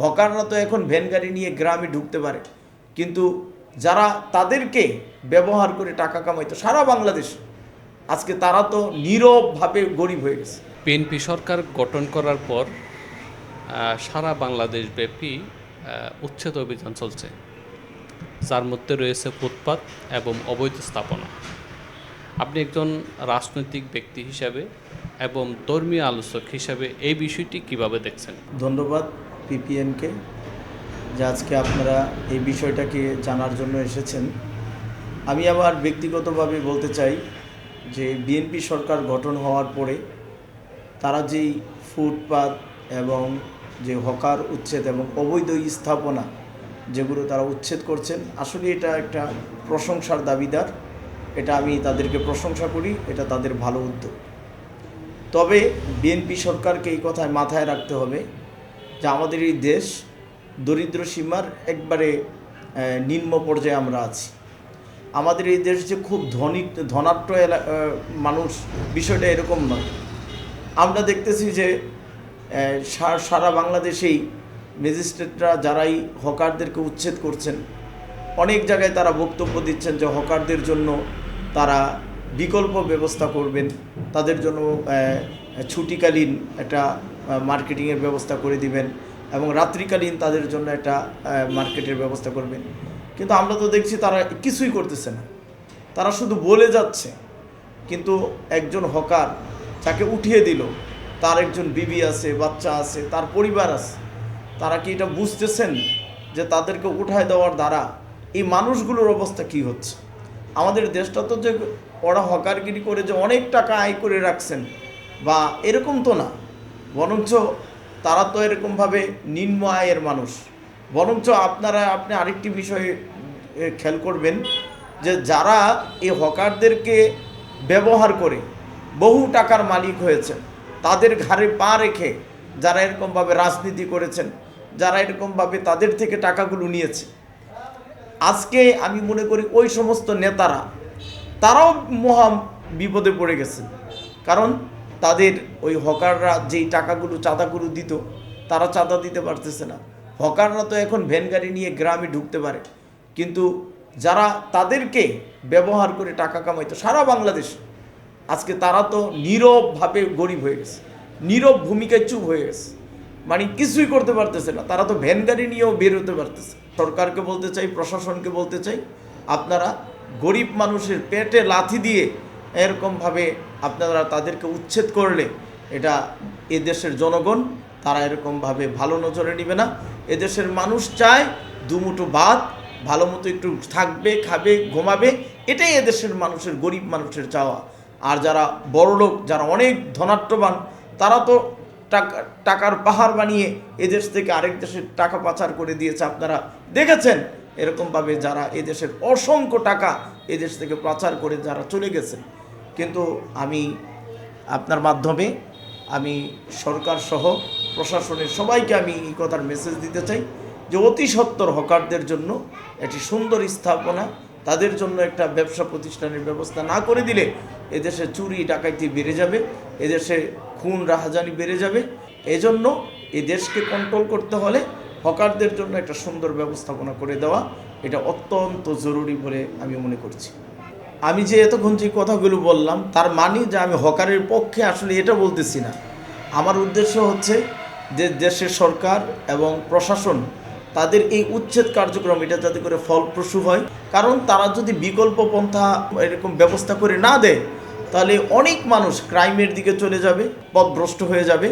হকাররা তো এখন ভ্যান গাড়ি নিয়ে গ্রামে ঢুকতে পারে, কিন্তু যারা তাদেরকে ব্যবহার করে টাকা কামাইতো সারা বাংলাদেশ, আজকে তারা তো নীরবভাবে গরিব হয়ে গেছে। বিএনপি সরকার গঠন করার পর সারা বাংলাদেশ ব্যাপী উচ্ছেদ অভিযান চলছে, যার মধ্যে রয়েছে ফুটপাত এবং অবৈধ স্থাপনা। আপনি একজন রাজনৈতিক ব্যক্তি হিসাবে এবং ধর্মীয় আলোচক হিসাবে এই বিষয়টি কিভাবে দেখছেন? ধন্যবাদ পিপিএনকে যে আজকে আপনারা এই বিষয়টাকে জানার জন্য এসেছেন। আমি আমার ব্যক্তিগতভাবে বলতে চাই যে বিএনপি সরকার গঠন হওয়ার পরে তারা যেই ফুটপাত এবং যে হকার উচ্ছেদ এবং অবৈধ স্থাপনা যেগুলো তারা উচ্ছেদ করছেন, আসলে এটা একটা প্রশংসার দাবিদার। এটা আমি তাদেরকে প্রশংসা করি, এটা তাদের ভালো উদ্যোগ। তবে বিএনপি সরকারকে এই কথায় মাথায় রাখতে হবে যে আমাদের এই দেশ দরিদ্র সীমার একবারে নিম্ন পর্যায়ে আমরা আছি। আমাদের এই দেশ যে খুব ধনাঢ্য মানুষ, বিষয়টা এরকম নয়। আমরা দেখতেছি যে সারা বাংলাদেশেই ম্যাজিস্ট্রেটরা যারাই হকারদেরকে উচ্ছেদ করছেন, অনেক জায়গায় তারা বক্তব্য দিচ্ছেন যে হকারদের জন্য তারা বিকল্প ব্যবস্থা করবেন, তাদের জন্য ছুটিকালীন একটা মার্কেটিংয়ের ব্যবস্থা করে দিবেন এবং রাত্রিকালীন তাদের জন্য একটা মার্কেটের ব্যবস্থা করবেন। কিন্তু আমরা তো দেখছি তারা কিছুই করতেছে না, তারা শুধু বলে যাচ্ছে। কিন্তু একজন হকার যাকে উঠিয়ে দিল, তার একজন বিবি আছে, বাচ্চা আছে, তার পরিবার আছে, তারা কি এটা বুঝতেছেন যে তাদেরকে উঠায় দেওয়ার দ্বারা এই মানুষগুলোর অবস্থা কি হচ্ছে? আমাদের দেশটা তো যে ওরা হকারগিরি করে যে অনেক টাকা আয় করে রাখছেন বা এরকম তো না, বরঞ্চ তারা তো এরকমভাবে নিম্ন আয়ের মানুষ। বরঞ্চ আপনি আরেকটি বিষয়ে খেয়াল করবেন যে যারা এই হকারদেরকে ব্যবহার করে বহু টাকার মালিক হয়েছেন, তাদের ঘাড়ে পা রেখে যারা এরকমভাবে রাজনীতি করেছেন, যারা এরকমভাবে তাদের থেকে টাকাগুলো নিয়েছে, আজকে আমি মনে করি ওই সমস্ত নেতারা তারাও মহা বিপদে পড়ে গেছেন। কারণ তাদের ওই হকাররা যেই টাকাগুলো চাঁদাগুলো দিত, তারা চাঁদা দিতে পারতেছে না। হকাররা তো এখন ভ্যান গাড়ি নিয়ে গ্রামে ঢুকতে পারে, কিন্তু যারা তাদেরকে ব্যবহার করে টাকা কামাইতো সারা বাংলাদেশ, আজকে তারা তো নীরবভাবে গরিব হয়ে গেছে, নীরব ভূমিকায় চুপ হয়ে গেছে, মানে কিছুই করতে পারতেছে না। তারা তো ভ্যান গাড়ি নিয়েও বের হতে পারতেছে। সরকারকে বলতে চাই, প্রশাসনকে বলতে চাই, আপনারা গরিব মানুষের পেটে লাথি দিয়ে এরকমভাবে আপনারা তাদেরকে উচ্ছেদ করলে এটা এদেশের জনগণ তারা এরকমভাবে ভালো নজরে নেবে না। এদেশের মানুষ চায় দুমুঠো ভাত, ভালো মতো একটু থাকবে, খাবে, ঘুমাবে, এটাই এদেশের মানুষের, গরিব মানুষের চাওয়া। আর যারা বড়লোক, যারা অনেক ধনাঢ্যবান, তারা তো টাকার পাহাড় বানিয়ে এদেশ থেকে আরেক দেশের টাকা পাচার করে দিয়েছে। আপনারা দেখেছেন এরকমভাবে যারা এদেশের অসংখ্য টাকা এদেশ থেকে পাচার করে যারা চলে গেছেন। কিন্তু আমি আপনার মাধ্যমে আমি সরকার সহ প্রশাসনের সবাইকে আমি এই কথার মেসেজ দিতে চাই যে অতি সত্বর হকারদের জন্য একটি সুন্দর স্থাপনা, তাদের জন্য একটা ব্যবসা প্রতিষ্ঠানের ব্যবস্থা না করে দিলে এদেশে চুরি ডাকাতি বেড়ে যাবে, এদেশে খুন রাহাজানি বেড়ে যাবে। এজন্য এই দেশকে কন্ট্রোল করতে হলে হকারদের জন্য একটা সুন্দর ব্যবস্থাপনা করে দেওয়া এটা অত্যন্ত জরুরি বলে আমি মনে করছি। আমি যে এতক্ষণ যে কথাগুলো বললাম তার মানে যে আমি হকারের পক্ষে আসলে এটা বলতেছি না। আমার উদ্দেশ্য হচ্ছে যে দেশের সরকার এবং প্রশাসন তাদের এই উচ্ছেদ কার্যক্রম এটা যাতে করে ফলপ্রসূ হয়। কারণ তারা যদি বিকল্প পন্থা এরকম ব্যবস্থা করে না দেয়, তাহলে অনেক মানুষ ক্রাইমের দিকে চলে যাবে, পথভ্রষ্ট হয়ে যাবে।